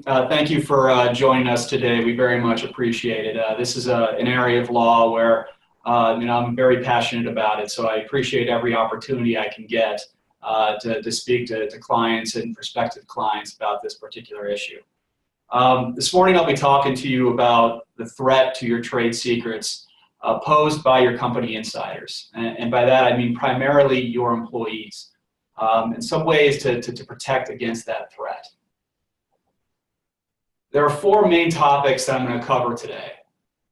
Thank you for joining us today. We very much appreciate it. This is an area of law where I'm very passionate about it, so I appreciate every opportunity I can get to speak to clients and prospective clients about this particular issue. This morning I'll be talking to you about the threat to your trade secrets posed by your company insiders. And by that I mean primarily your employees, and some ways to protect against that threat. There are four main topics that I'm going to cover today.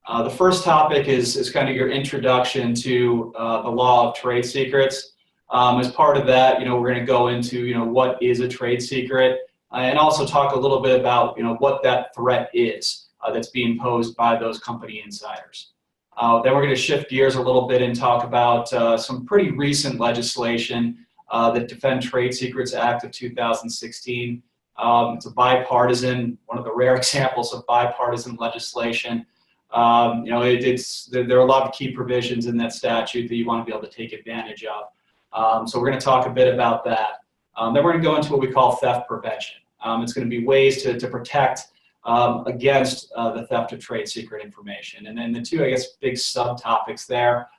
The first topic is kind of your introduction to the law of trade secrets. As part of that, we're going to go into what is a trade secret, and also talk a little bit about what that threat is that's being posed by those company insiders. Then we're going to shift gears a little bit and talk about some pretty recent legislation, the Defend Trade Secrets Act of 2016. It's a bipartisan, one of the rare examples of bipartisan legislation. There are a lot of key provisions in that statute that you want to be able to take advantage of. So we're going to talk a bit about that. Then we're going to go into what we call theft prevention. It's going to be ways to protect against the theft of trade secret information. And then the two, big subtopics there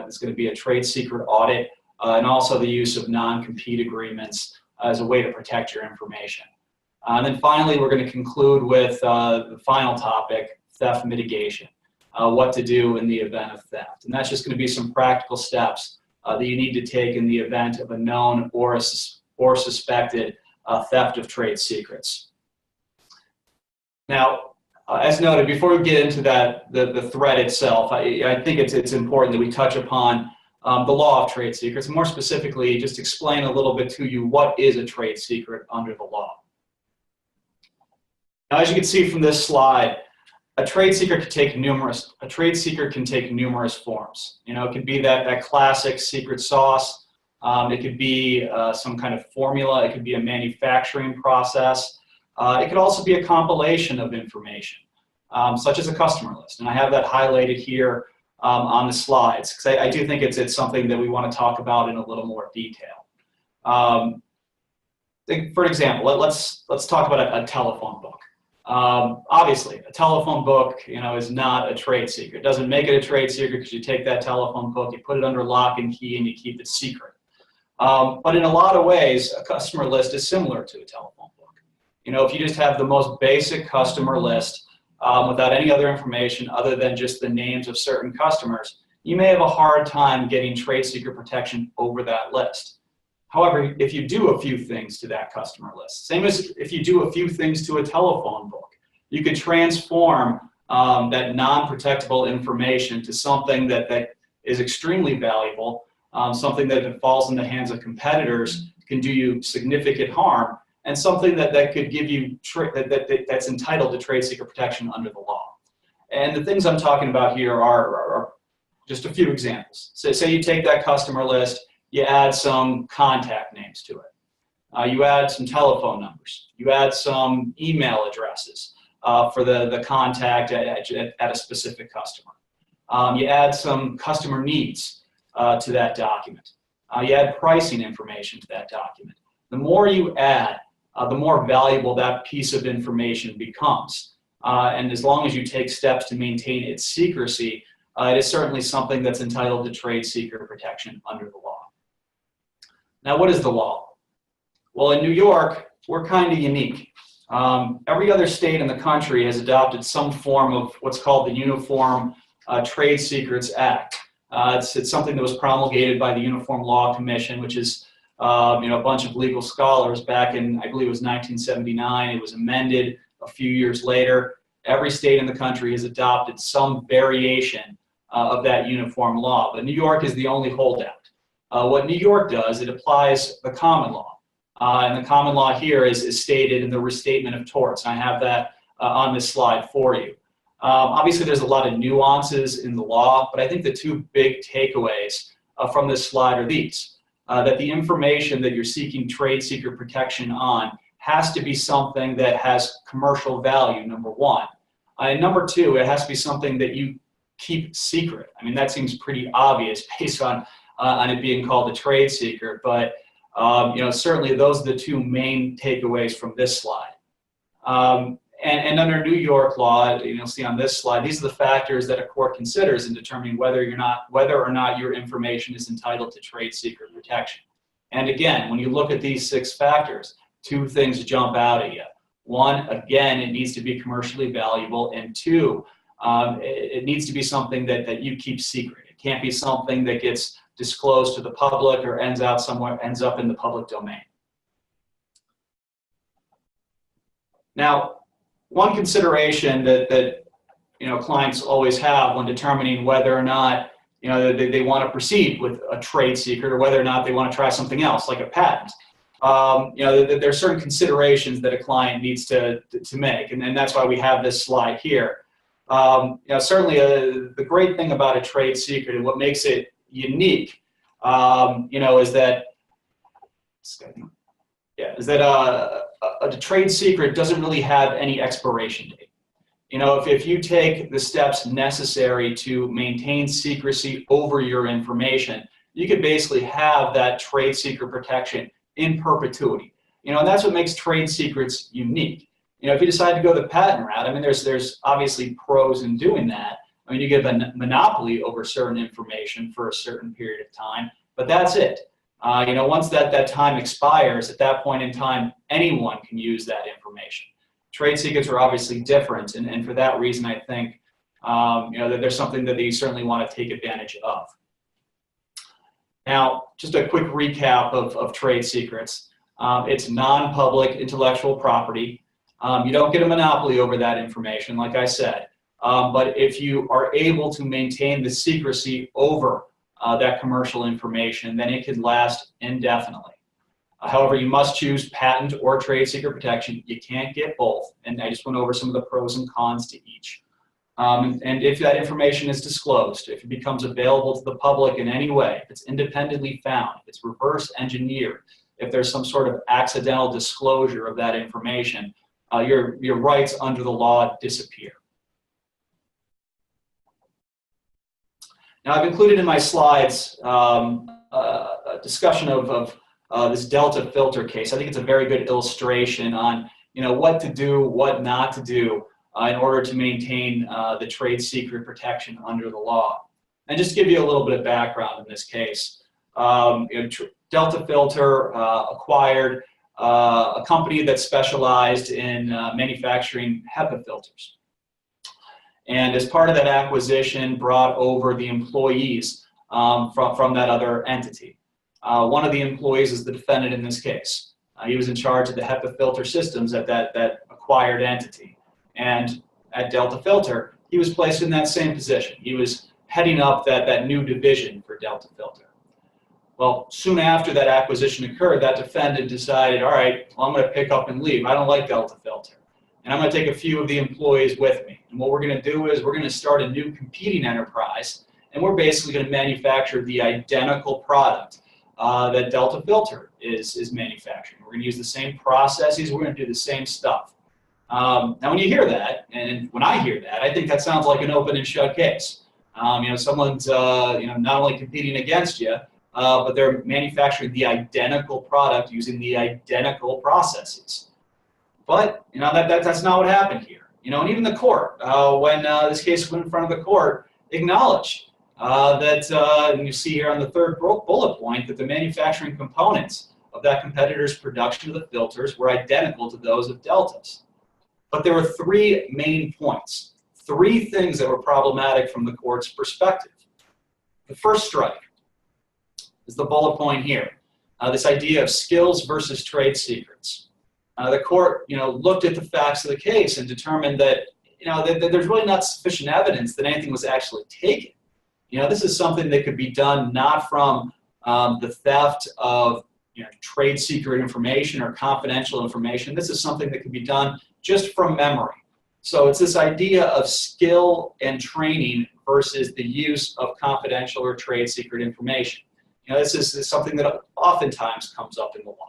is going to be a trade secret audit and also the use of non-compete agreements as a way to protect your information. And then finally, we're going to conclude with the final topic, theft mitigation, what to do in the event of theft. And that's just going to be some practical steps that you need to take in the event of a known or suspected theft of trade secrets. Now, as noted, before we get into that, the threat itself, I think it's important that we touch upon the law of trade secrets, and more specifically, just explain a little bit to you what is a trade secret under the law. Now, as you can see from this slide, a trade secret can take numerous forms. It could be that classic secret sauce. It could be some kind of formula. It could be a manufacturing process. It could also be a compilation of information, such as a customer list. And I have that highlighted here on the slides, because I do think it's something that we want to talk about in a little more detail. For example, let's talk about a telephone book. Obviously, a telephone book, is not a trade secret. It doesn't make it a trade secret because you take that telephone book, you put it under lock and key, and you keep it secret. But in a lot of ways, a customer list is similar to a telephone book. If you just have the most basic customer list without any other information other than just the names of certain customers, you may have a hard time getting trade secret protection over that list. However, if you do a few things to that customer list, same as if you do a few things to a telephone book, you could transform that non-protectable information to something that is extremely valuable, something that if it falls in the hands of competitors can do you significant harm, and something that could give you that's entitled to trade secret protection under the law. And the things I'm talking about here are just a few examples. So say you take that customer list, you add some contact names to it. You add some telephone numbers. You add some email addresses for the contact at a specific customer. You add some customer needs to that document. You add pricing information to that document. The more you add, the more valuable that piece of information becomes. And as long as you take steps to maintain its secrecy, it is certainly something that's entitled to trade secret protection under the law. Now, what is the law? Well, in New York, we're kind of unique. Every other state in the country has adopted some form of what's called the Uniform Trade Secrets Act. It's something that was promulgated by the Uniform Law Commission, which is a bunch of legal scholars back in, I believe it was 1979. It was amended a few years later. Every state in the country has adopted some variation of that uniform law, but New York is the only holdout. What New York does, it applies the common law. And the common law here is stated in the Restatement of Torts. I have that on this slide for you. Obviously, there's a lot of nuances in the law, but I think the two big takeaways from this slide are these. That the information that you're seeking trade secret protection on has to be something that has commercial value, number one. And number two, it has to be something that you keep secret. I mean, that seems pretty obvious based on it being called a trade secret, but certainly those are the two main takeaways from this slide. And under New York law, you'll see on this slide, these are the factors that a court considers in determining whether or not your information is entitled to trade secret protection. And again, when you look at these 6 factors, 2 things jump out at you. 1, again, it needs to be commercially valuable, and 2, it needs to be something that you keep secret. It can't be something that gets disclosed to the public or ends up in the public domain. Now, one consideration that clients always have when determining whether or not they want to proceed with a trade secret or whether or not they want to try something else like a patent. There are certain considerations that a client needs to make, and that's why we have this slide here. Certainly the great thing about a trade secret and what makes it unique, is that a trade secret doesn't really have any expiration date. If you take the steps necessary to maintain secrecy over your information, you could basically have that trade secret protection in perpetuity. And that's what makes trade secrets unique. If you decide to go the patent route, there's obviously pros in doing that. You give a monopoly over certain information for a certain period of time, but that's it. Once that time expires, at that point in time, anyone can use that information. Trade secrets are obviously different, and for that reason, I think that there's something that you certainly want to take advantage of. Now, just a quick recap of trade secrets. It's non-public intellectual property. You don't get a monopoly over that information, like I said, but if you are able to maintain the secrecy over that commercial information, then it can last indefinitely. However, you must choose patent or trade secret protection. You can't get both, and I just went over some of the pros and cons to each. And if that information is disclosed, if it becomes available to the public in any way, if it's independently found, if it's reverse engineered, if there's some sort of accidental disclosure of that information, your rights under the law disappear. Now, I've included in my slides a discussion of this Delta filter case. I think it's a very good illustration on what to do, what not to do in order to maintain the trade secret protection under the law. And just to give you a little bit of background in this case, Delta Filter acquired a company that specialized in manufacturing HEPA filters. And as part of that acquisition, brought over the employees from that other entity. One of the employees is the defendant in this case. He was in charge of the HEPA filter systems at that acquired entity. And at Delta Filter, he was placed in that same position. He was heading up that new division for Delta Filter. Well, soon after that acquisition occurred, that defendant decided, all right, well, I'm going to pick up and leave. I don't like Delta Filter. And I'm going to take a few of the employees with me. And what we're going to do is we're going to start a new competing enterprise, and we're basically going to manufacture the identical product that Delta Filter is manufacturing. We're going to use the same processes. We're going to do the same stuff. Now, when you hear that, and when I hear that, I think that sounds like an open and shut case. Someone's not only competing against you, but they're manufacturing the identical product using the identical processes. But that's not what happened here. And even the court, when this case went in front of the court, acknowledged that, and you see here on the third bullet point, that the manufacturing components of that competitor's production of the filters were identical to those of Delta's. But there were 3 main points, 3 things that were problematic from the court's perspective. The first strike is the bullet point here, this idea of skills versus trade secrets. The court, looked at the facts of the case and determined that, that there's really not sufficient evidence that anything was actually taken. This is something that could be done not from the theft of trade secret information or confidential information. This is something that can be done just from memory. So it's this idea of skill and training versus the use of confidential or trade secret information. This is something that oftentimes comes up in the law.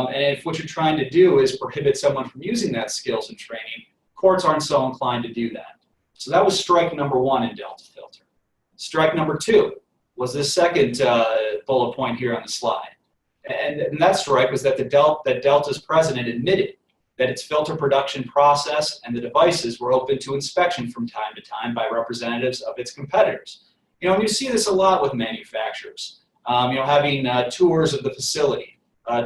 And if what you're trying to do is prohibit someone from using that skills and training, courts aren't so inclined to do that. So that was strike number 1 in Delta Filter. Strike number 2 was the second bullet point here on the slide. And that strike was that Delta's president admitted that its filter production process and the devices were open to inspection from time to time by representatives of its competitors. And you see this a lot with manufacturers. Having tours of the facility,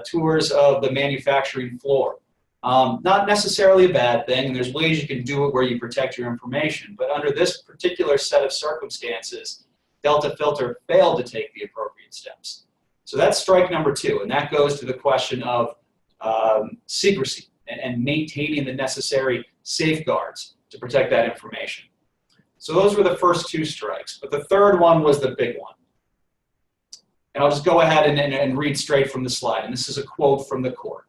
tours of the manufacturing floor. Not necessarily a bad thing, and there's ways you can do it where you protect your information, but under this particular set of circumstances, Delta Filter failed to take the appropriate steps. So that's strike number 2, and that goes to the question of secrecy and maintaining the necessary safeguards to protect that information. So those were the first 2 strikes, but the third one was the big one. And I'll just go ahead and read straight from the slide, and this is a quote from the court.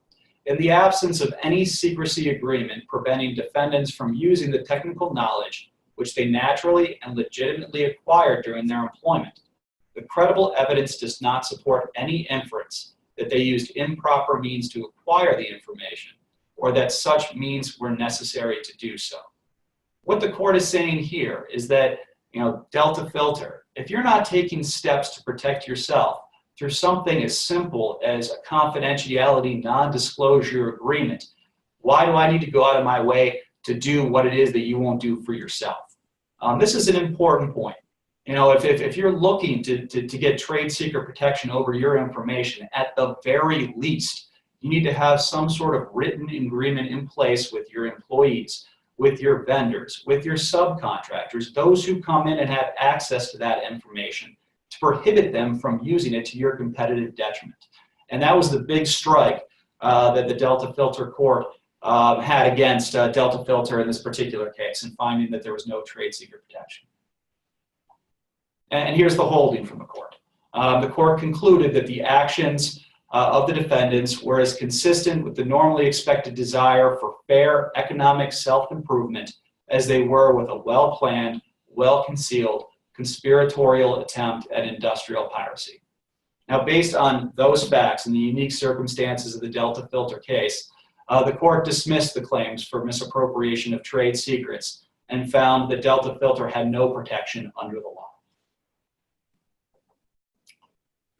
In the absence of any secrecy agreement preventing defendants from using the technical knowledge which they naturally and legitimately acquired during their employment, the credible evidence does not support any inference that they used improper means to acquire the information or that such means were necessary to do so. What the court is saying here is that, Delta Filter, if you're not taking steps to protect yourself through something as simple as a confidentiality non-disclosure agreement, why do I need to go out of my way to do what it is that you won't do for yourself? This is an important point. If you're looking to get trade secret protection over your information, at the very least, you need to have some sort of written agreement in place with your employees, with your vendors, with your subcontractors, those who come in and have access to that information, to prohibit them from using it to your competitive detriment. And that was the big strike that the Delta Filter court had against Delta Filter in this particular case, and finding that there was no trade secret protection. And here's the holding from the court. The court concluded that the actions of the defendants were as consistent with the normally expected desire for fair economic self-improvement as they were with a well-planned, well-concealed, conspiratorial attempt at industrial piracy. Now, based on those facts and the unique circumstances of the Delta Filter case, the court dismissed the claims for misappropriation of trade secrets and found that Delta Filter had no protection under the law.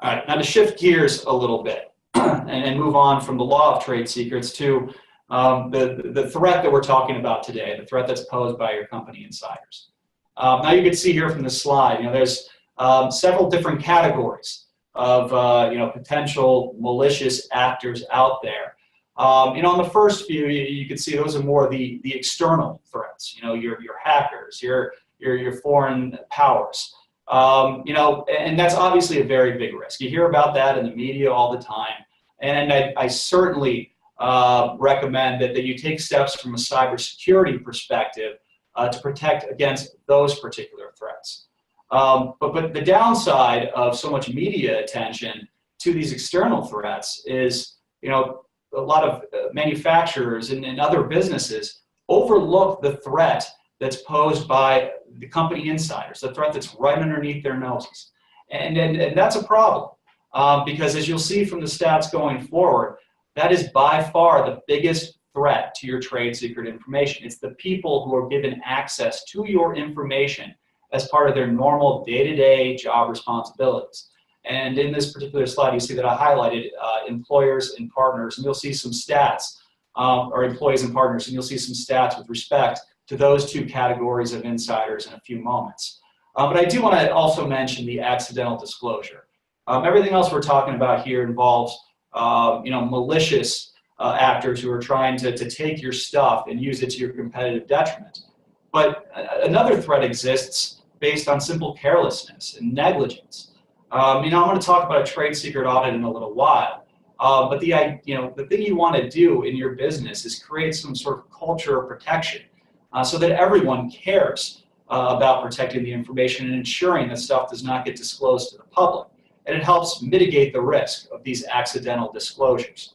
All right, now to shift gears a little bit and move on from the law of trade secrets to the threat that we're talking about today, the threat that's posed by your company insiders. Now you can see here from the slide, there's several different categories of potential malicious actors out there. On the first few, you can see those are more the external threats. Your hackers, your foreign powers. And that's obviously a very big risk. You hear about that in the media all the time. And I certainly recommend that you take steps from a cybersecurity perspective to protect against those particular threats. But the downside of so much media attention to these external threats is, a lot of manufacturers and other businesses overlook the threat that's posed by the company insiders, the threat that's right underneath their noses. And that's a problem because as you'll see from the stats going forward, that is by far the biggest threat to your trade secret information. It's the people who are given access to your information as part of their normal day-to-day job responsibilities. And in this particular slide, you see that I highlighted employers and partners, and you'll see some stats, or employees and partners, and you'll see some stats with respect to those 2 categories of insiders in a few moments. But I do want to also mention the accidental disclosure. Everything else we're talking about here involves malicious actors who are trying to take your stuff and use it to your competitive detriment. But another threat exists based on simple carelessness and negligence. I'm going to talk about a trade secret audit in a little while. But the thing you want to do in your business is create some sort of culture of protection so that everyone cares about protecting the information and ensuring that stuff does not get disclosed to the public. And it helps mitigate the risk of these accidental disclosures.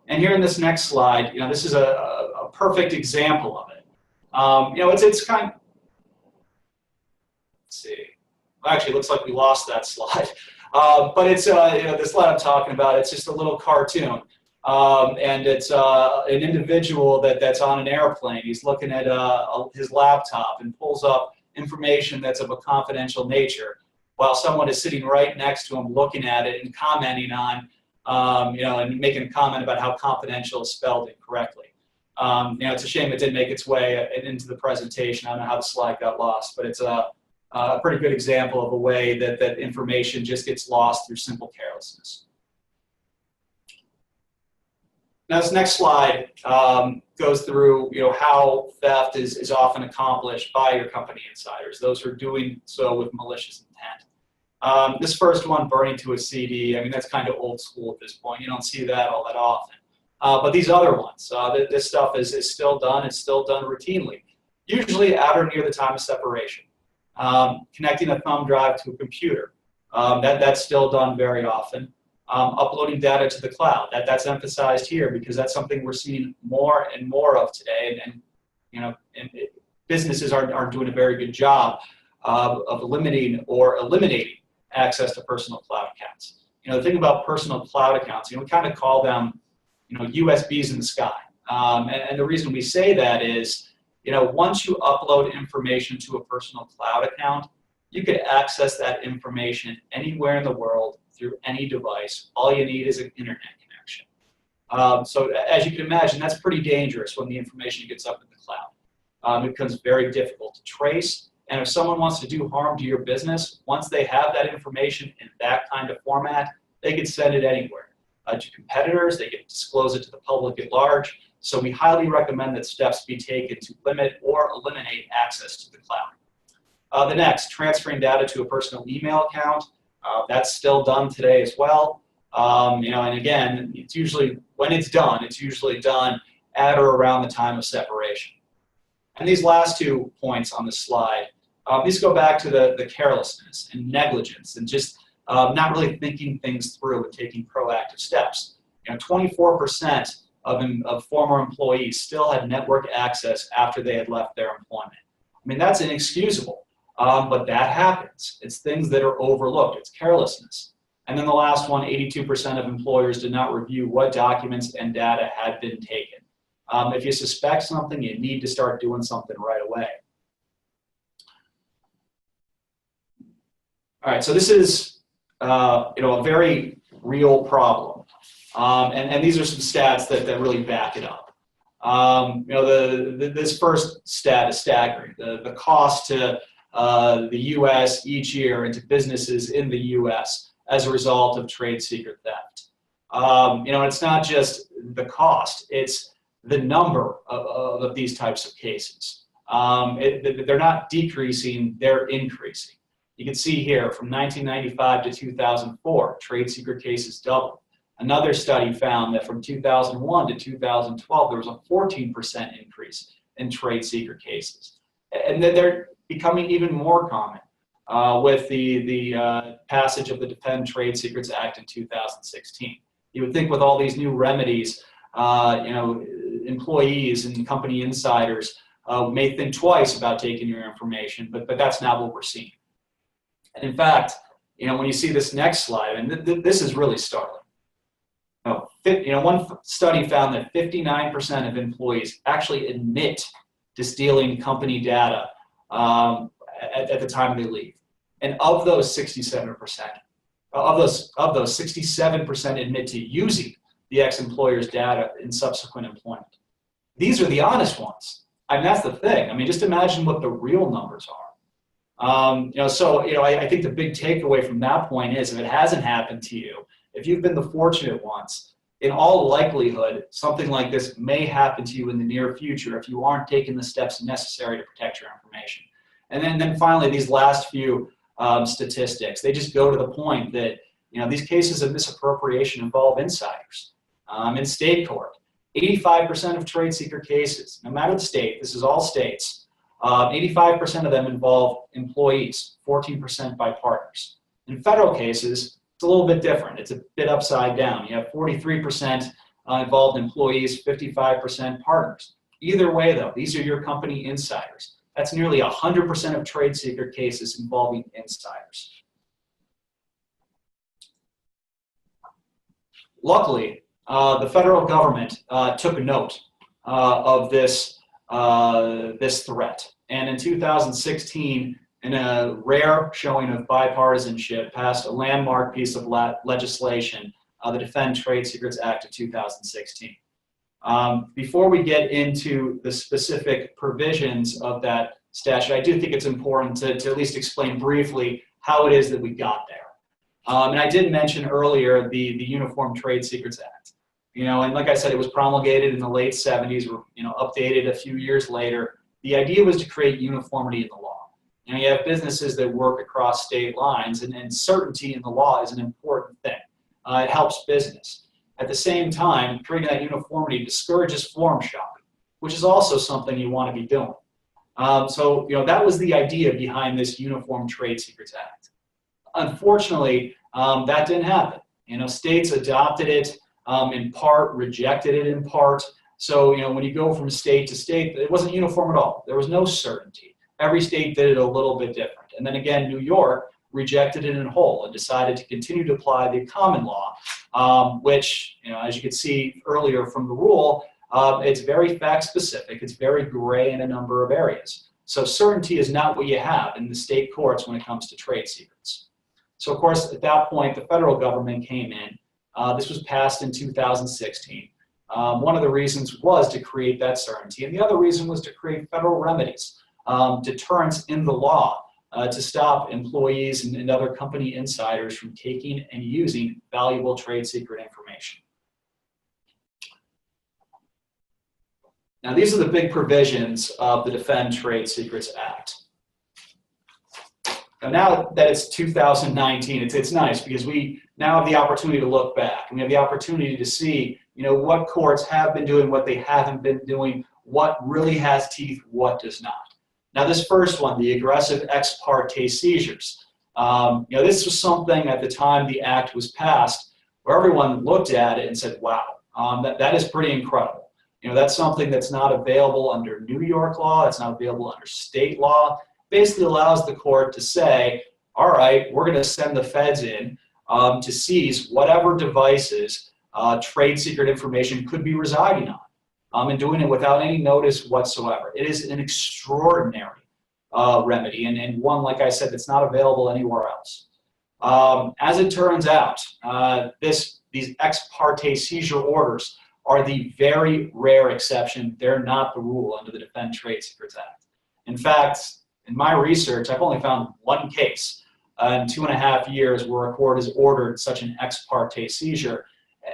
And here in this next slide, this is a perfect example of it. It's kind of, let's see. Actually, it looks like we lost that slide. But it's, the slide I'm talking about, it's just a little cartoon. And it's an individual that's on an airplane. He's looking at his laptop and pulls up information that's of a confidential nature while someone is sitting right next to him looking at it and commenting on, and making a comment about how confidential is spelled incorrectly. It's a shame it didn't make its way into the presentation. I don't know how the slide got lost, but it's a pretty good example of a way that information just gets lost through simple carelessness. Now, this next slide goes through, how theft is often accomplished by your company insiders, those who are doing so with malicious intent. This first one, burning to a CD, I mean, that's kind of old school at this point. You don't see that all that often. But these other ones, this stuff is still done. It's still done routinely, usually at or near the time of separation. Connecting a thumb drive to a computer, that's still done very often. Uploading data to the cloud, that's emphasized here because that's something we're seeing more and more of today, and businesses aren't doing a very good job of eliminating access to personal cloud accounts. The thing about personal cloud accounts, we kind of call them, USBs in the sky, and the reason we say that is, once you upload information to a personal cloud account, you could access that information anywhere in the world through any device. All you need is an internet connection. So as you can imagine, that's pretty dangerous when the information gets up in the cloud. It becomes very difficult to trace. And if someone wants to do harm to your business, once they have that information in that kind of format, they can send it anywhere. To competitors, they can disclose it to the public at large. So we highly recommend that steps be taken to limit or eliminate access to the cloud. The next, transferring data to a personal email account. That's still done today as well. And again, it's usually, when it's usually done at or around the time of separation. And these last 2 points on the slide, these go back to the carelessness and negligence and just not really thinking things through and taking proactive steps. 24% of former employees still had network access after they had left their employment. I mean, that's inexcusable. But that happens. It's things that are overlooked. It's carelessness. And then the last one, 82% of employers did not review what documents and data had been taken. If you suspect something, you need to start doing something right away. All right, so this is a very real problem. And these are some stats that really back it up. This first stat is staggering. The cost to the U.S. each year into businesses in the U.S. as a result of trade secret theft. It's not just the cost, it's the number of these types of cases. They're not decreasing, they're increasing. You can see here from 1995 to 2004, trade secret cases doubled. Another study found that from 2001 to 2012, there was a 14% increase in trade secret cases. And then they're becoming even more common with the passage of the Defend Trade Secrets Act in 2016. You would think with all these new remedies, employees and company insiders may think twice about taking your information, but that's not what we're seeing. And in fact, when you see this next slide, and this is really startling. One study found that 59% of employees actually admit to stealing company data at the time they leave. And of those 67%, of those 67% admit to using the ex-employer's data in subsequent employment. These are the honest ones. I mean, that's the thing. I mean, just imagine what the real numbers are. I think the big takeaway from that point is if it hasn't happened to you, if you've been the fortunate ones, in all likelihood, something like this may happen to you in the near future if you aren't taking the steps necessary to protect your information. And then finally, these last few statistics, they just go to the point that these cases of misappropriation involve insiders. In state court, 85% of trade secret cases, no matter the state, this is all states, 85% of them involve employees, 14% by partners. In federal cases, it's a little bit different. It's a bit upside down. You have 43% involved employees, 55% partners. Either way, though, these are your company insiders. That's nearly 100% of trade secret cases involving insiders. Luckily, the federal government took note of this threat. And in 2016, in a rare showing of bipartisanship, passed a landmark piece of legislation, the Defend Trade Secrets Act of 2016. Before we get into the specific provisions of that statute, I do think it's important to at least explain briefly how it is that we got there. And I did mention earlier the Uniform Trade Secrets Act. And like I said, it was promulgated in the late 70s, or updated a few years later. The idea was to create uniformity in the law. You have businesses that work across state lines, and certainty in the law is an important thing. It helps business. At the same time, creating that uniformity discourages form shopping, which is also something you want to be doing. So that was the idea behind this Uniform Trade Secrets Act. Unfortunately, that didn't happen. States adopted it in part, rejected it in part. So when you go from state to state, it wasn't uniform at all. There was no certainty. Every state did it a little bit different. And then again, New York rejected it in whole and decided to continue to apply the common law, which, as you could see earlier from the rule, it's very fact specific. It's very gray in a number of areas. So certainty is not what you have in the state courts when it comes to trade secrets. So of course, at that point, the federal government came in. This was passed in 2016. One of the reasons was to create that certainty, and the other reason was to create federal remedies, deterrence in the law, to stop employees and other company insiders from taking and using valuable trade secret information. Now, these are the big provisions of the Defend Trade Secrets Act. Now that it's 2019, it's nice because we now have the opportunity to look back, and we have the opportunity to see, what courts have been doing, what they haven't been doing, what really has teeth, what does not. Now, this first one, the aggressive ex parte seizures. This was something at the time the act was passed where everyone looked at it and said, wow, that is pretty incredible. That's something that's not available under New York law. It's not available under state law. Basically allows the court to say, all right, we're going to send the feds in to seize whatever devices trade secret information could be residing on, and doing it without any notice whatsoever. It is an extraordinary remedy, and one, like I said, that's not available anywhere else. As it turns out, these ex parte seizure orders are the very rare exception. They're not the rule under the Defend Trade Secrets Act. In fact, in my research, I've only found one case in 2.5 years where a court has ordered such an ex parte seizure,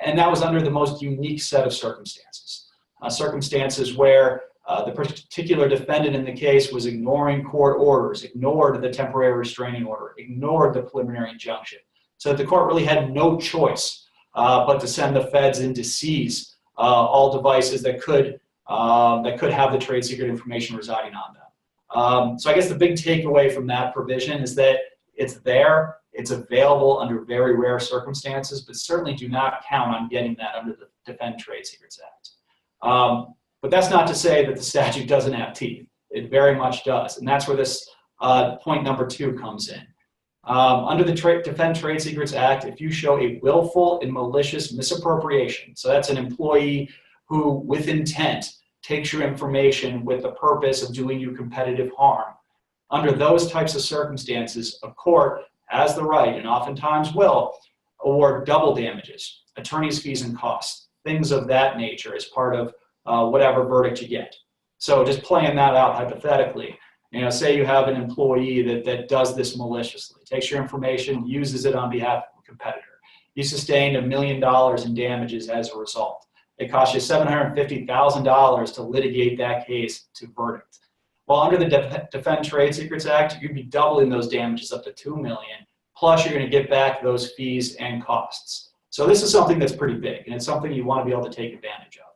and that was under the most unique set of circumstances. Circumstances where the particular defendant in the case was ignoring court orders, ignored the temporary restraining order, ignored the preliminary injunction. So the court really had no choice but to send the feds in to seize all devices that could have the trade secret information residing on them. So I guess the big takeaway from that provision is that it's there, it's available under very rare circumstances, but certainly do not count on getting that under the Defend Trade Secrets Act. But that's not to say that the statute doesn't have teeth. It very much does, and that's where this point number 2 comes in. Under the Defend Trade Secrets Act, if you show a willful and malicious misappropriation, so that's an employee who, with intent, takes your information with the purpose of doing you competitive harm, under those types of circumstances, a court has the right, and oftentimes will, award double damages, attorney's fees and costs, things of that nature as part of whatever verdict you get. So just playing that out hypothetically, say you have an employee that does this maliciously, takes your information, uses it on behalf of a competitor. You sustained $1 million in damages as a result. It costs you $750,000 to litigate that case to verdict. Well, under the Defend Trade Secrets Act, you'd be doubling those damages up to $2 million, plus you're going to get back those fees and costs. So this is something that's pretty big, and it's something you want to be able to take advantage of.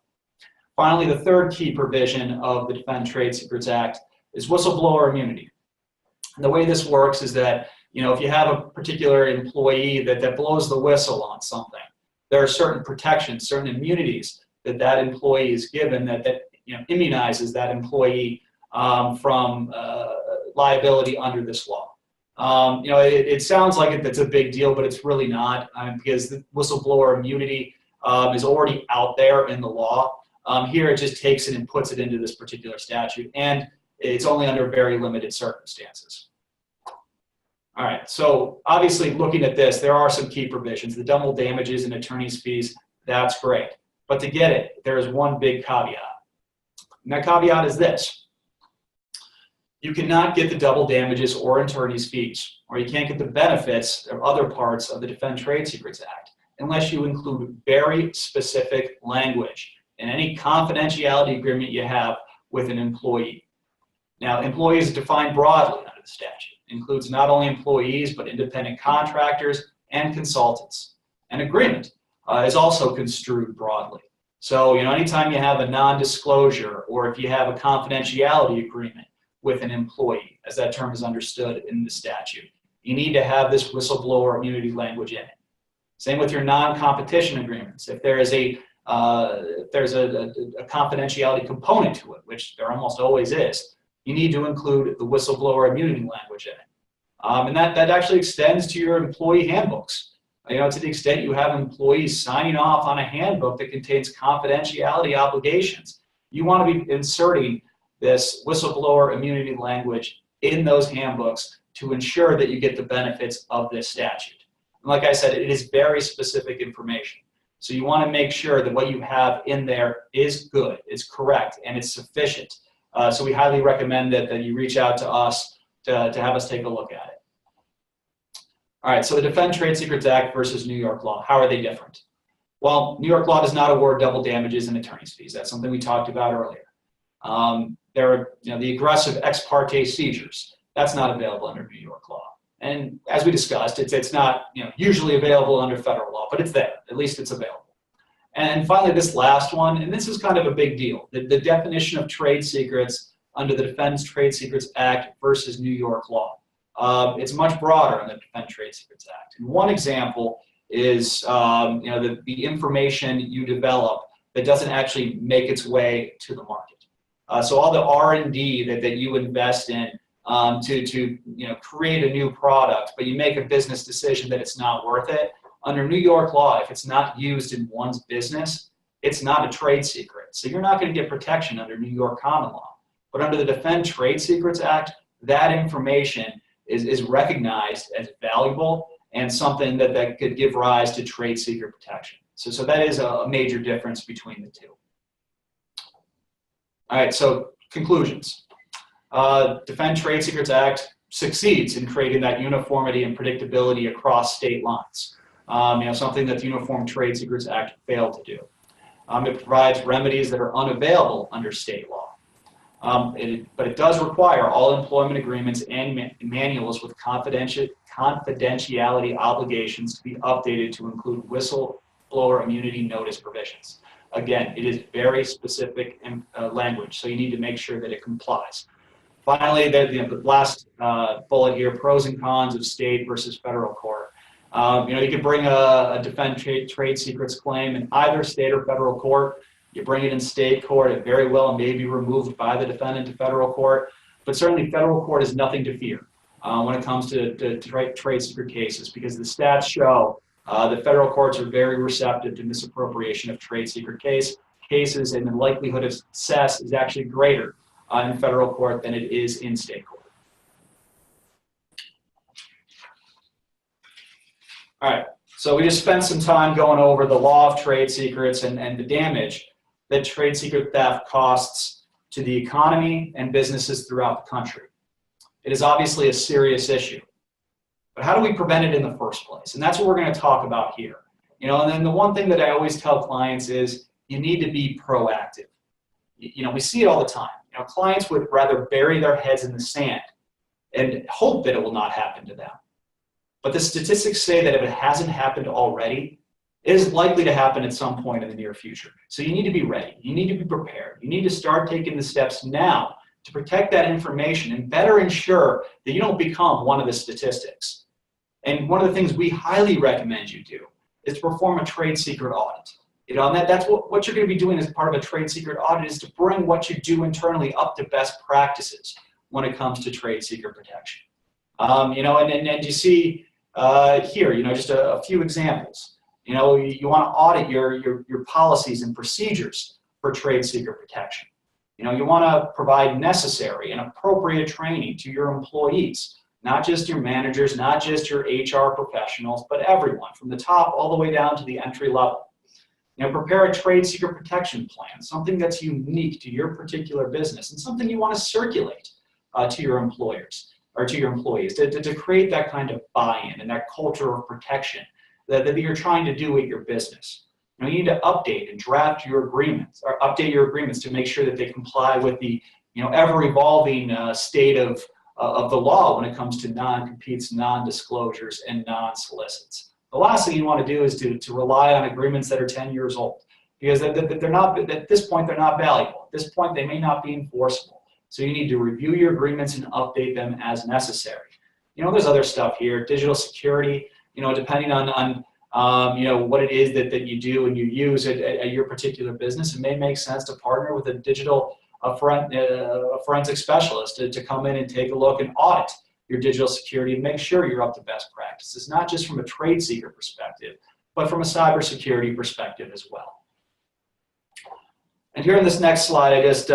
Finally, the third key provision of the Defend Trade Secrets Act is whistleblower immunity. And the way this works is that, if you have a particular employee that blows the whistle on something, there are certain protections, certain immunities that employee is given that immunizes that employee from liability under this law. It sounds like it's a big deal, but it's really not, because the whistleblower immunity is already out there in the law. Here it just takes it and puts it into this particular statute, and it's only under very limited circumstances. All right, so obviously looking at this, there are some key provisions. The double damages and attorney's fees, that's great. But to get it, there is one big caveat. And that caveat is this. You cannot get the double damages or attorney's fees, or you can't get the benefits or other parts of the Defend Trade Secrets Act unless you include very specific language in any confidentiality agreement you have with an employee. Now, employees are defined broadly under the statute. It includes not only employees, but independent contractors and consultants. An agreement is also construed broadly. So, anytime you have a non-disclosure or if you have a confidentiality agreement with an employee, as that term is understood in the statute, you need to have this whistleblower immunity language in it. Same with your non-competition agreements. If there is a confidentiality component to it, which there almost always is, you need to include the whistleblower immunity language in it. And that actually extends to your employee handbooks. To the extent you have employees signing off on a handbook that contains confidentiality obligations, you want to be inserting this whistleblower immunity language in those handbooks to ensure that you get the benefits of this statute. And like I said, it is very specific information. So you want to make sure that what you have in there is good, it's correct, and it's sufficient. So we highly recommend that you reach out to us to have us take a look at it. All right, so the Defend Trade Secrets Act versus New York law, how are they different? Well, New York law does not award double damages and attorney's fees. That's something we talked about earlier. There are the aggressive ex parte seizures. That's not available under New York law. And as we discussed, it's not usually available under federal law, but it's there. At least it's available. And finally, this last one, and this is kind of a big deal, the definition of trade secrets under the Defend Trade Secrets Act versus New York law. It's much broader in the Defend Trade Secrets Act. And one example is the information you develop that doesn't actually make its way to the market. So all the R&D that you invest in to create a new product, but you make a business decision that it's not worth it. Under New York law, if it's not used in one's business, it's not a trade secret. So you're not going to get protection under New York common law. But under the Defend Trade Secrets Act, that information is recognized as valuable and something that could give rise to trade secret protection. So that is a major difference between the two. All right, so conclusions. Defend Trade Secrets Act succeeds in creating that uniformity and predictability across state lines. Something that the Uniform Trade Secrets Act failed to do. It provides remedies that are unavailable under state law. But it does require all employment agreements and manuals with confidentiality obligations to be updated to include whistleblower immunity notice provisions. Again, it is very specific language, so you need to make sure that it complies. Finally, the last bullet here, pros and cons of state versus federal court. You can bring a Defend Trade Secrets claim in either state or federal court. You bring it in state court, it very well may be removed by the defendant to federal court, but certainly federal court is nothing to fear when it comes to trade secret cases, because the stats show that federal courts are very receptive to misappropriation of trade secret cases, and the likelihood of success is actually greater in federal court than it is in state court. All right, so we just spent some time going over the law of trade secrets and the damage that trade secret theft costs to the economy and businesses throughout the country. It is obviously a serious issue, but how do we prevent it in the first place? And that's what we're going to talk about here. And then the one thing that I always tell clients is you need to be proactive. We see it all the time. Clients would rather bury their heads in the sand and hope that it will not happen to them. But the statistics say that if it hasn't happened already, it is likely to happen at some point in the near future. So you need to be ready. You need to be prepared. You need to start taking the steps now to protect that information and better ensure that you don't become one of the statistics. And one of the things we highly recommend you do is to perform a trade secret audit. And that's what you're going to be doing as part of a trade secret audit, is to bring what you do internally up to best practices when it comes to trade secret protection. And you see here, just a few examples. You want to audit your policies and procedures for trade secret protection. You want to provide necessary and appropriate training to your employees, not just your managers, not just your HR professionals, but everyone from the top all the way down to the entry level. Prepare a trade secret protection plan, something that's unique to your particular business and something you want to circulate to your employers or to your employees to create that kind of buy-in and that culture of protection that you're trying to do with your business. You need to update and draft your agreements or update your agreements to make sure that they comply with the ever-evolving state of the law when it comes to non-competes, non-disclosures, and non-solicits. The last thing you want to do is to rely on agreements that are 10 years old, because they're not, at this point, they're not valuable. At this point, they may not be enforceable. So you need to review your agreements and update them as necessary. There's other stuff here, digital security, depending on what it is that you do and you use at your particular business, it may make sense to partner with a forensic specialist to come in and take a look and audit your digital security and make sure you're up to best practices, not just from a trade secret perspective, but from a cybersecurity perspective as well. And here in this next slide, I just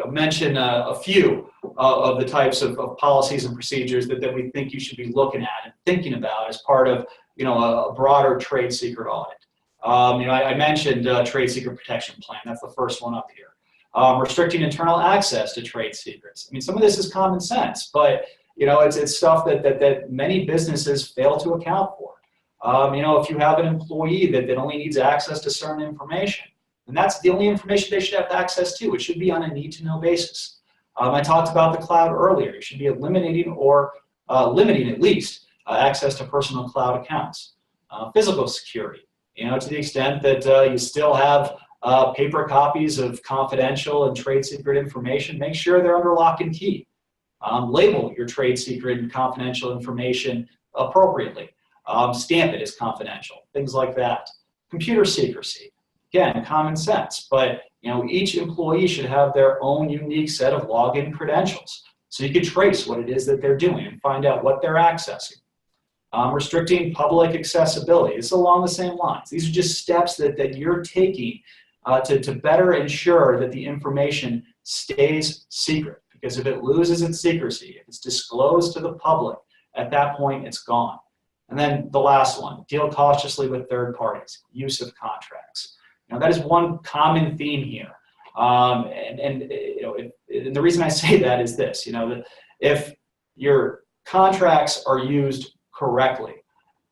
mention a few of the types of policies and procedures that we think you should be looking at and thinking about as part of a broader trade secret audit. I mentioned trade secret protection plan. That's the first one up here. Restricting internal access to trade secrets. Some of this is common sense, but it's stuff that many businesses fail to account for. If you have an employee that only needs access to certain information, and that's the only information they should have access to. It should be on a need-to-know basis. I talked about the cloud earlier. You should be eliminating or limiting at least access to personal cloud accounts. Physical security, to the extent that you still have paper copies of confidential and trade secret information, make sure they're under lock and key. Label your trade secret and confidential information appropriately. Stamp it as confidential, things like that. Computer secrecy, again, common sense, but each employee should have their own unique set of login credentials so you can trace what it is that they're doing and find out what they're accessing. Restricting public accessibility, it's along the same lines. These are just steps that you're taking to better ensure that the information stays secret, because if it loses its secrecy, if it's disclosed to the public, at that point it's gone. And then the last one, deal cautiously with third parties, use of contracts. That is one common theme here. And the reason I say that is this, that if your contracts are used correctly,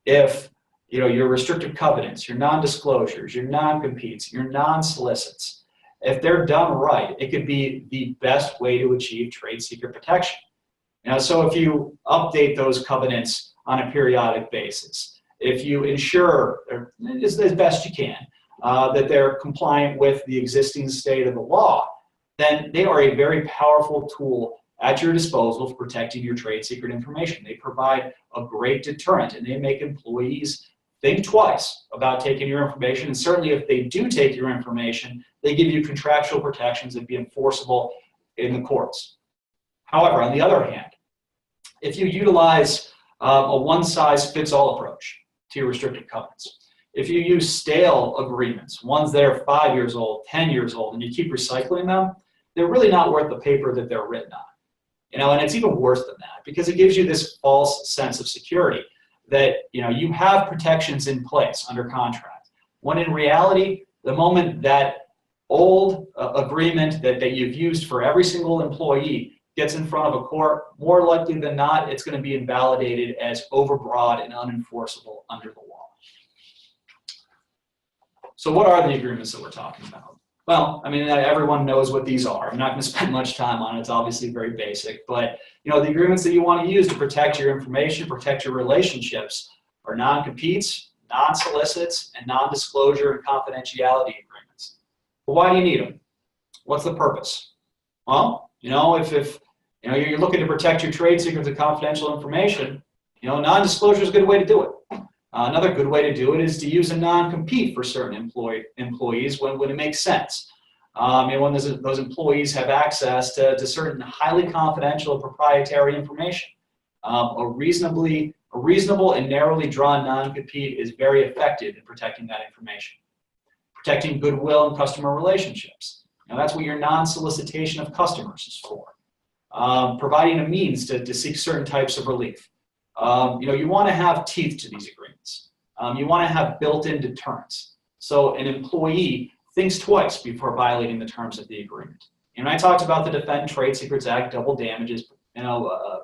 if your restrictive covenants, your non-disclosures, your non-competes, your non-solicits, if they're done right, it could be the best way to achieve trade secret protection. So if you update those covenants on a periodic basis, if you ensure, as best you can, that they're compliant with the existing state of the law, then they are a very powerful tool at your disposal for protecting your trade secret information. They provide a great deterrent, and they make employees think twice about taking your information, and certainly if they do take your information, they give you contractual protections that be enforceable in the courts. However, on the other hand, if you utilize a one-size-fits-all approach to your restricted covenants, if you use stale agreements, ones that are 5 years old, 10 years old, and you keep recycling them, they're really not worth the paper that they're written on. And it's even worse than that, because it gives you this false sense of security that you have protections in place under contract, when in reality, the moment that old agreement that you've used for every single employee gets in front of a court, more likely than not, it's going to be invalidated as overbroad and unenforceable under the law. So what are the agreements that we're talking about? Well, everyone knows what these are. I'm not going to spend much time on it. It's obviously very basic, but the agreements that you want to use to protect your information, protect your relationships, are non-competes, non-solicits, and non-disclosure and confidentiality agreements. But why do you need them? What's the purpose? Well, if you're looking to protect your trade secrets and confidential information, non-disclosure is a good way to do it. Another good way to do it is to use a non-compete for certain employees when it makes sense. When those employees have access to certain highly confidential and proprietary information. A reasonable and narrowly drawn non-compete is very effective in protecting that information. Protecting goodwill and customer relationships. That's what your non-solicitation of customers is for. Providing a means to seek certain types of relief. You want to have teeth to these agreements. You want to have built-in deterrence. So an employee thinks twice before violating the terms of the agreement. And I talked about the Defend Trade Secrets Act double damages,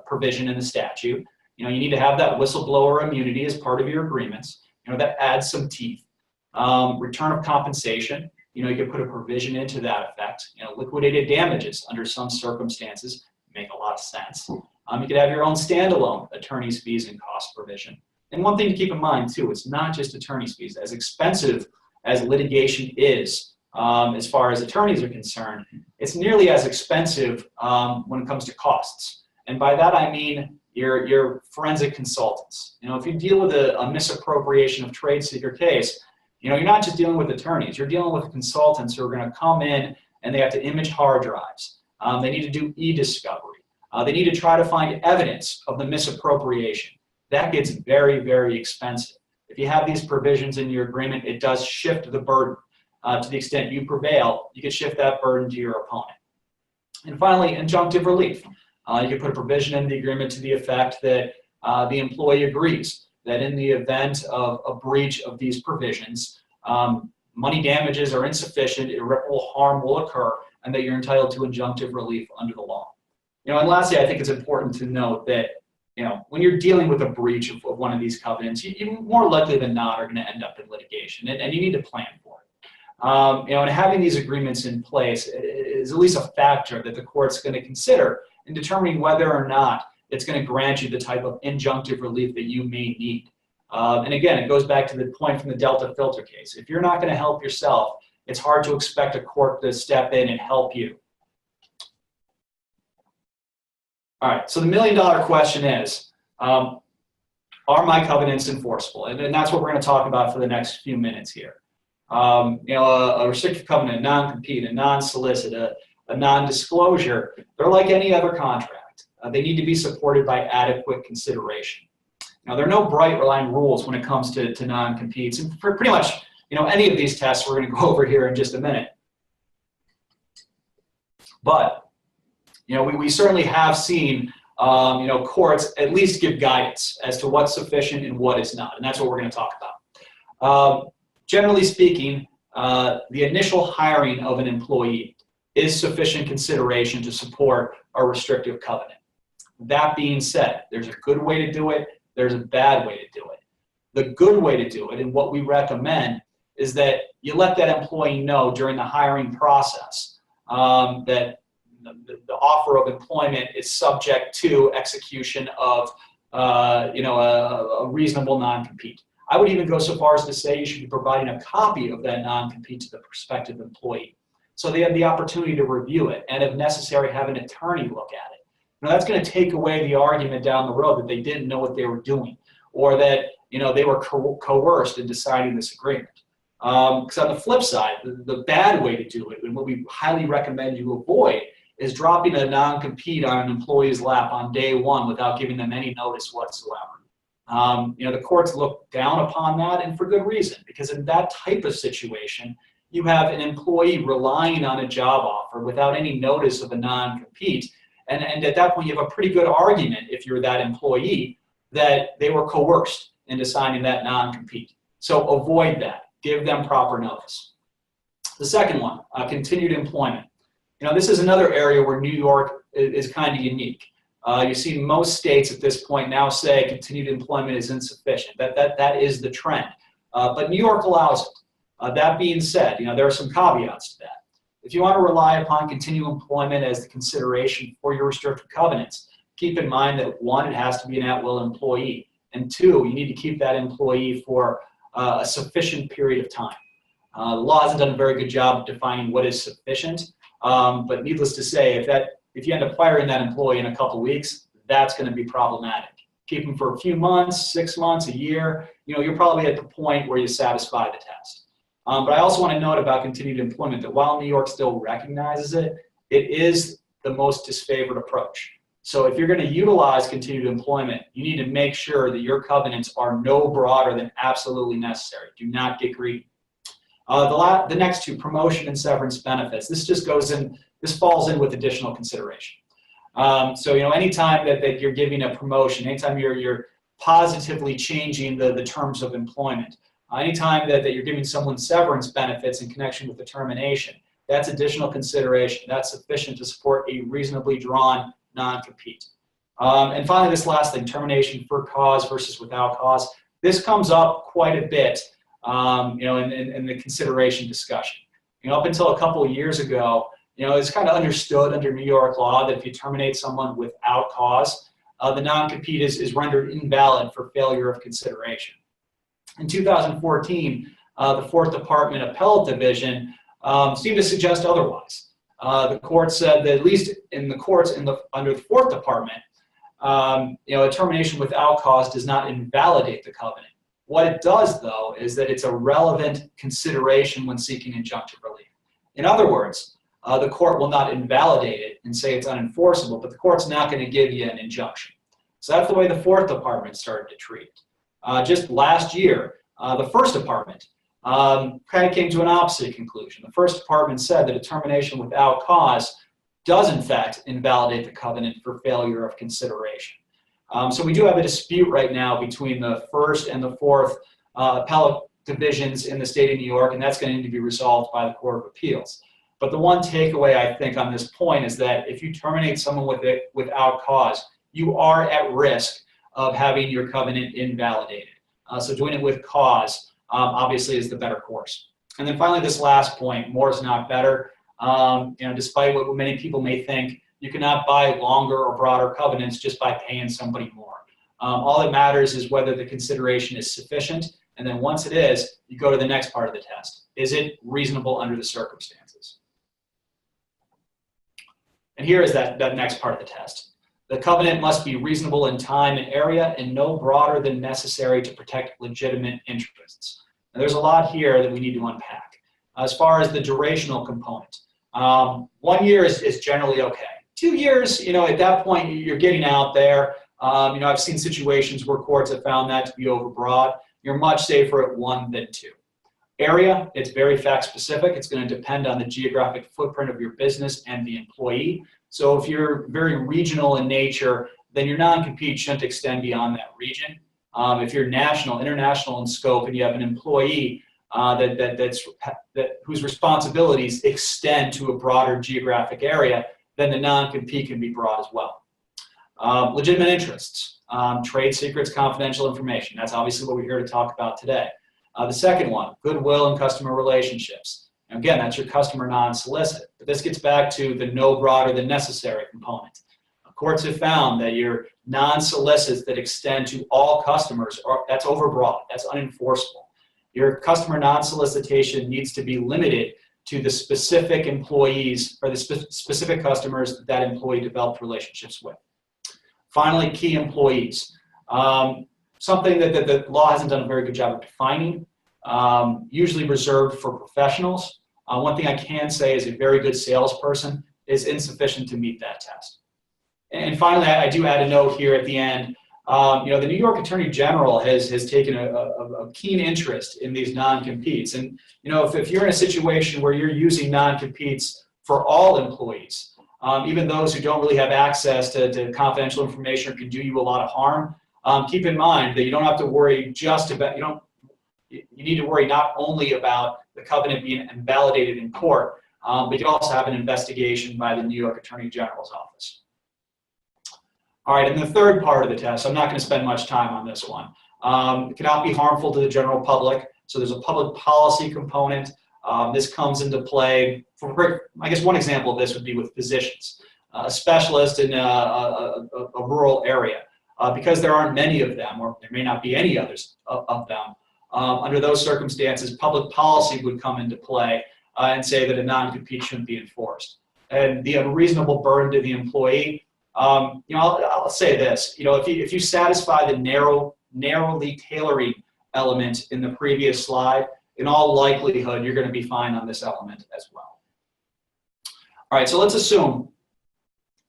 provision in the statute. You need to have that whistleblower immunity as part of your agreements. That adds some teeth. Return of compensation. You could put a provision into that effect. Liquidated damages under some circumstances make a lot of sense. You could have your own standalone attorney's fees and cost provision. And one thing to keep in mind too, it's not just attorney's fees. As expensive as litigation is, as far as attorneys are concerned, it's nearly as expensive when it comes to costs. And by that I mean your forensic consultants. If you deal with a misappropriation of trade secret case, you're not just dealing with attorneys, you're dealing with consultants who are going to come in and they have to image hard drives. They need to do e-discovery. They need to try to find evidence of the misappropriation. That gets very, very expensive. If you have these provisions in your agreement, it does shift the burden. To the extent you prevail, you can shift that burden to your opponent. And finally, injunctive relief. You can put a provision in the agreement to the effect that the employee agrees that in the event of a breach of these provisions, money damages are insufficient, irreparable harm will occur, and that you're entitled to injunctive relief under the law. And lastly, I think it's important to note that when you're dealing with a breach of one of these covenants, you more likely than not are going to end up in litigation, and you need to plan for it. And having these agreements in place is at least a factor that the court's going to consider in determining whether or not it's going to grant you the type of injunctive relief that you may need. And again, it goes back to the point from the Delta filter case. If you're not going to help yourself, it's hard to expect a court to step in and help you. All right, so the $1 million question is, are my covenants enforceable? And that's what we're going to talk about for the next few minutes here. A restrictive covenant, a non-compete, a non-solicit, a non-disclosure, they're like any other contract. They need to be supported by adequate consideration. Now, there are no bright line rules when it comes to non-competes, and for pretty much any of these tests we're going to go over here in just a minute. But we certainly have seen courts at least give guidance as to what's sufficient and what is not, and that's what we're going to talk about. Generally speaking, the initial hiring of an employee is sufficient consideration to support a restrictive covenant. That being said, there's a good way to do it, there's a bad way to do it. The good way to do it, and what we recommend, is that you let that employee know during the hiring process that the offer of employment is subject to execution of a reasonable non-compete. I would even go so far as to say you should be providing a copy of that non-compete to the prospective employee, so they have the opportunity to review it, and if necessary, have an attorney look at it. Now, that's going to take away the argument down the road that they didn't know what they were doing, or that they were coerced in deciding this agreement. Because on the flip side, the bad way to do it, and what we highly recommend you avoid, is dropping a non-compete on an employee's lap on day one without giving them any notice whatsoever. The courts look down upon that, and for good reason, because in that type of situation, you have an employee relying on a job offer without any notice of a non-compete, and at that point you have a pretty good argument, if you're that employee, that they were coerced into signing that non-compete. So avoid that. Give them proper notice. The second one, continued employment. This is another area where New York is kind of unique. You see most states at this point now say continued employment is insufficient. That is the trend. But New York allows it. That being said, there are some caveats to that. If you want to rely upon continued employment as the consideration for your restrictive covenants, keep in mind that one, it has to be an at-will employee, and two, you need to keep that employee for a sufficient period of time. The law hasn't done a very good job of defining what is sufficient, but needless to say, if you end up firing that employee in a couple weeks, that's going to be problematic. Keep them for a few months, 6 months, a year, you're probably at the point where you satisfy the test. But I also want to note about continued employment that while New York still recognizes it, it is the most disfavored approach. So if you're going to utilize continued employment, you need to make sure that your covenants are no broader than absolutely necessary. Do not get greedy. The next two, promotion and severance benefits. This falls in with additional consideration. So anytime that you're giving a promotion, anytime you're positively changing the terms of employment, Anytime that you're giving someone severance benefits in connection with the termination, that's additional consideration. That's sufficient to support a reasonably drawn non-compete. And finally, this last thing, termination for cause versus without cause. This comes up quite a bit, in the consideration discussion. Up until a couple of years ago, it's kind of understood under New York law that if you terminate someone without cause, the non-compete is rendered invalid for failure of consideration. In 2014, the Fourth Department Appellate Division seemed to suggest otherwise. The court said that at least in the courts under the Fourth Department, a termination without cause does not invalidate the covenant. What it does, though, is that it's a relevant consideration when seeking injunctive relief. In other words, the court will not invalidate it and say it's unenforceable, but the court's not going to give you an injunction. So that's the way the Fourth Department started to treat it. Just last year, the First Department kind of came to an opposite conclusion. The First Department said that a termination without cause does in fact invalidate the covenant for failure of consideration. So we do have a dispute right now between the First and the Fourth appellate divisions in the state of New York, and that's going to need to be resolved by the Court of Appeals. But the one takeaway I think on this point is that if you terminate someone without cause, you are at risk of having your covenant invalidated. So doing it with cause obviously is the better course. And then finally, this last point, more is not better. Despite what many people may think, you cannot buy longer or broader covenants just by paying somebody more. All that matters is whether the consideration is sufficient, and then once it is, you go to the next part of the test. Is it reasonable under the circumstances? And here is that next part of the test. The covenant must be reasonable in time and area and no broader than necessary to protect legitimate interests. And there's a lot here that we need to unpack. As far as the durational component, 1 year is generally okay. 2 years, at that point, you're getting out there. I've seen situations where courts have found that to be overbroad. You're much safer at 1 than 2. Area, it's very fact specific. It's going to depend on the geographic footprint of your business and the employee. So if you're very regional in nature, then your non-compete shouldn't extend beyond that region. If you're national, international in scope, and you have an employee whose responsibilities extend to a broader geographic area, then the non-compete can be broad as well. Legitimate interests, trade secrets, confidential information. That's obviously what we're here to talk about today. The second one, goodwill and customer relationships. And again, that's your customer non-solicit. But this gets back to the no broader than necessary component. Courts have found that your non-solicits that extend to all customers, that's overbroad, that's unenforceable. Your customer non-solicitation needs to be limited to the specific employees or the specific customers that employee developed relationships with. Finally, key employees. Something that the law hasn't done a very good job of defining, usually reserved for professionals. One thing I can say is a very good salesperson is insufficient to meet that test. And finally, I do add a note here at the end. The New York Attorney General has taken a keen interest in these non-competes. And if you're in a situation where you're using non-competes for all employees, even those who don't really have access to confidential information or can do you a lot of harm, keep in mind that you don't have to worry just about, you need to worry not only about the covenant being invalidated in court, but you also have an investigation by the New York Attorney General's office. All right, and the third part of the test, I'm not going to spend much time on this one. It cannot be harmful to the general public, so there's a public policy component. This comes into play, I guess one example of this would be with physicians. A specialist in a rural area, because there aren't many of them, or there may not be any others of them, under those circumstances, public policy would come into play and say that a non-compete shouldn't be enforced. And the unreasonable burden to the employee, I'll say this, if you satisfy the narrowly tailoring element in the previous slide, in all likelihood, you're going to be fine on this element as well. All right, so let's assume,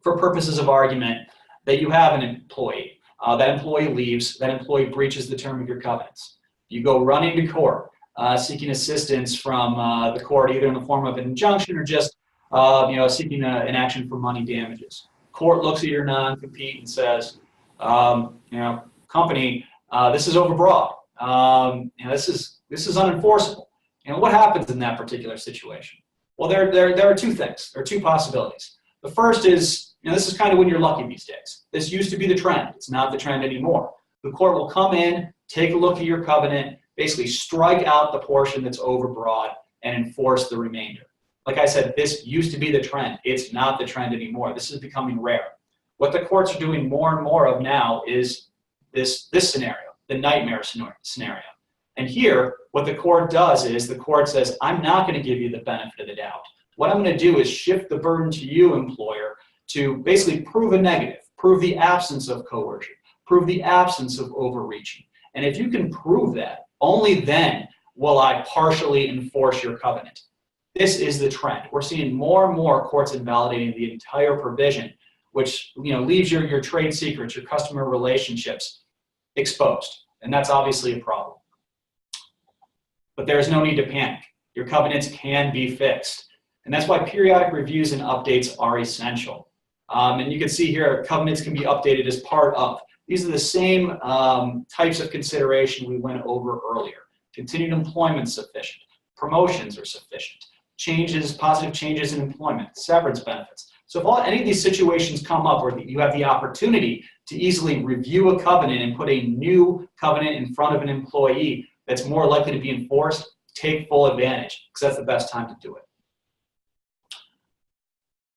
for purposes of argument, that you have an employee. That employee leaves, that employee breaches the term of your covenants. You go running to court, seeking assistance from the court, either in the form of an injunction or just seeking an action for money damages. Court looks at your non-compete and says, company, this is overbroad. This is unenforceable. What happens in that particular situation? Well, there are two things. There are two possibilities. The first is, this is kind of when you're lucky these days. This used to be the trend. It's not the trend anymore. The court will come in, take a look at your covenant, basically strike out the portion that's overbroad and enforce the remainder. Like I said, this used to be the trend. It's not the trend anymore. This is becoming rare. What the courts are doing more and more of now is this scenario, the nightmare scenario. And here, what the court does is the court says, I'm not going to give you the benefit of the doubt. What I'm going to do is shift the burden to you, employer, to basically prove a negative, prove the absence of coercion, prove the absence of overreaching. And if you can prove that, only then will I partially enforce your covenant. This is the trend. We're seeing more and more courts invalidating the entire provision, which leaves your trade secrets, your customer relationships exposed. And that's obviously a problem. But there's no need to panic. Your covenants can be fixed. And that's why periodic reviews and updates are essential. And you can see here, covenants can be updated as part of. These are the same types of consideration we went over earlier. Continued employment is sufficient. Promotions are sufficient. Positive changes in employment, severance benefits. So if any of these situations come up where you have the opportunity to easily review a covenant and put a new covenant in front of an employee that's more likely to be enforced, take full advantage, because that's the best time to do it.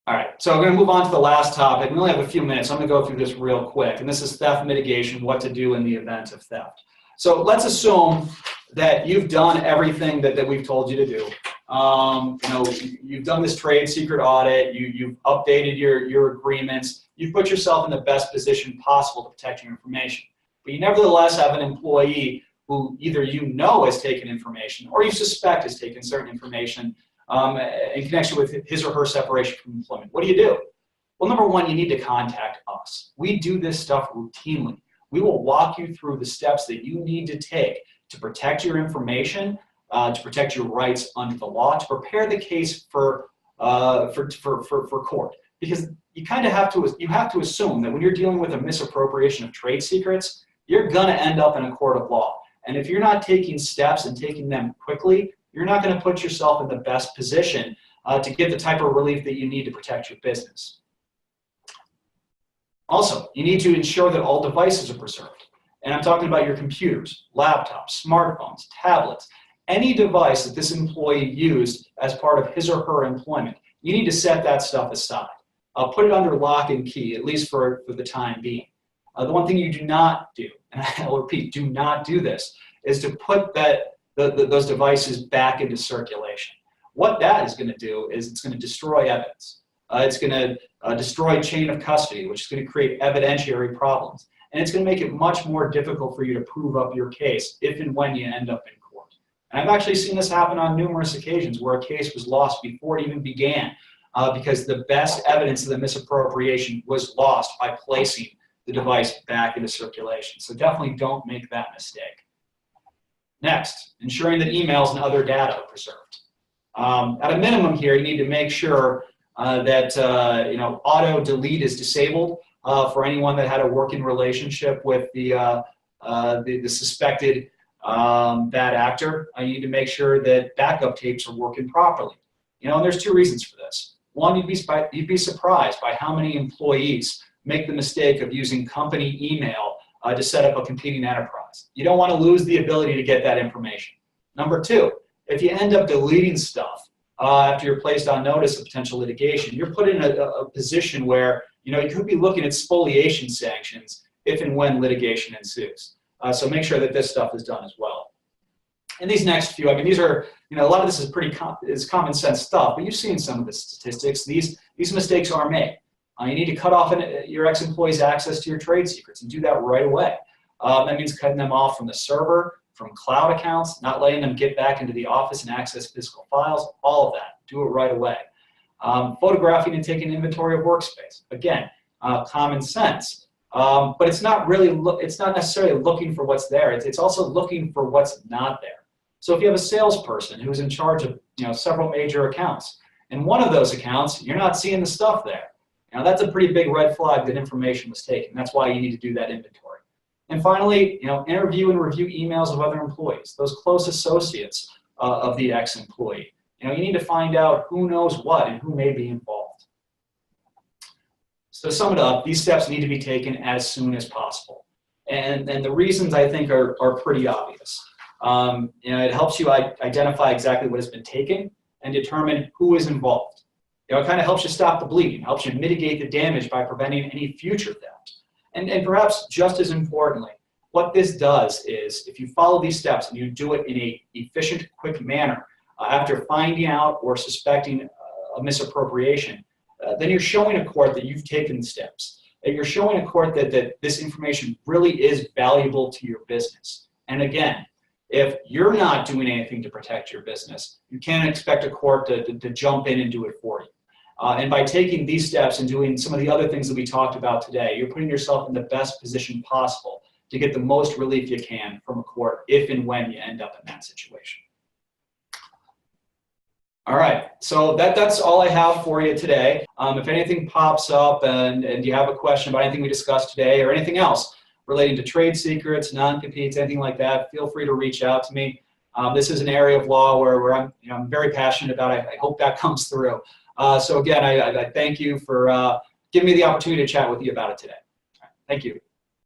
All right, so we're going to move on to the last topic. We only have a few minutes, so I'm going to go through this real quick. And this is theft mitigation, what to do in the event of theft. So let's assume that you've done everything that we've told you to do. You've done this trade secret audit, you've updated your agreements, you've put yourself in the best position possible to protect your information. But you nevertheless have an employee who either has taken information or you suspect has taken certain information in connection with his or her separation from employment. What do you do? Well, number one, you need to contact us. We do this stuff routinely. We will walk you through the steps that you need to take to protect your information, to protect your rights under the law, to prepare the case for court. Because you kind of have to assume that when you're dealing with a misappropriation of trade secrets, you're going to end up in a court of law. And if you're not taking steps and taking them quickly, you're not going to put yourself in the best position to get the type of relief that you need to protect your business. Also, you need to ensure that all devices are preserved. And I'm talking about your computers, laptops, smartphones, tablets, any device that this employee used as part of his or her employment. You need to set that stuff aside. Put it under lock and key, at least for the time being. The one thing you do not do, and I'll repeat, do not do this, is to put those devices back into circulation. What that is going to do is it's going to destroy evidence. It's going to destroy chain of custody, which is going to create evidentiary problems. And it's going to make it much more difficult for you to prove up your case if and when you end up in court. And I've actually seen this happen on numerous occasions where a case was lost before it even began because the best evidence of the misappropriation was lost by placing the device back into circulation. So definitely don't make that mistake. Next, ensuring that emails and other data are preserved. At a minimum here, you need to make sure that auto delete is disabled for anyone that had a working relationship with the suspected bad actor. You need to make sure that backup tapes are working properly. And there's two reasons for this. One, you'd be surprised by how many employees make the mistake of using company email to set up a competing enterprise. You don't want to lose the ability to get that information. Number two, if you end up deleting stuff after you're placed on notice of potential litigation, you're put in a position where you could be looking at spoliation sanctions if and when litigation ensues. So make sure that this stuff is done as well. And these next few, these are, a lot of this is common sense stuff, but you've seen some of the statistics. These mistakes are made. You need to cut off your ex-employee's access to your trade secrets and do that right away. That means cutting them off from the server, from cloud accounts, not letting them get back into the office and access physical files, all of that. Do it right away. Photographing and taking inventory of workspace. Again, common sense. But it's not necessarily looking for what's there. It's also looking for what's not there. So if you have a salesperson who's in charge of several major accounts, and one of those accounts, you're not seeing the stuff there. Now that's a pretty big red flag that information was taken. That's why you need to do that inventory. And finally, interview and review emails of other employees, those close associates of the ex-employee. You need to find out who knows what and who may be involved. So to sum it up, these steps need to be taken as soon as possible. And the reasons, I think, are pretty obvious. It helps you identify exactly what has been taken and determine who is involved. It kind of helps you stop the bleeding, helps you mitigate the damage by preventing any future theft. And perhaps just as importantly, what this does is, if you follow these steps and you do it in an efficient, quick manner, after finding out or suspecting a misappropriation, then you're showing a court that you've taken steps. That you're showing a court that this information really is valuable to your business. And again, if you're not doing anything to protect your business, you can't expect a court to jump in and do it for you. And by taking these steps and doing some of the other things that we talked about today, you're putting yourself in the best position possible to get the most relief you can from a court if and when you end up in that situation. All right, so that's all I have for you today. If anything pops up and you have a question about anything we discussed today or anything else relating to trade secrets, non-competes, anything like that, feel free to reach out to me. This is an area of law where I'm very passionate about it. I hope that comes through. So again, I thank you for giving me the opportunity to chat with you about it today. Thank you.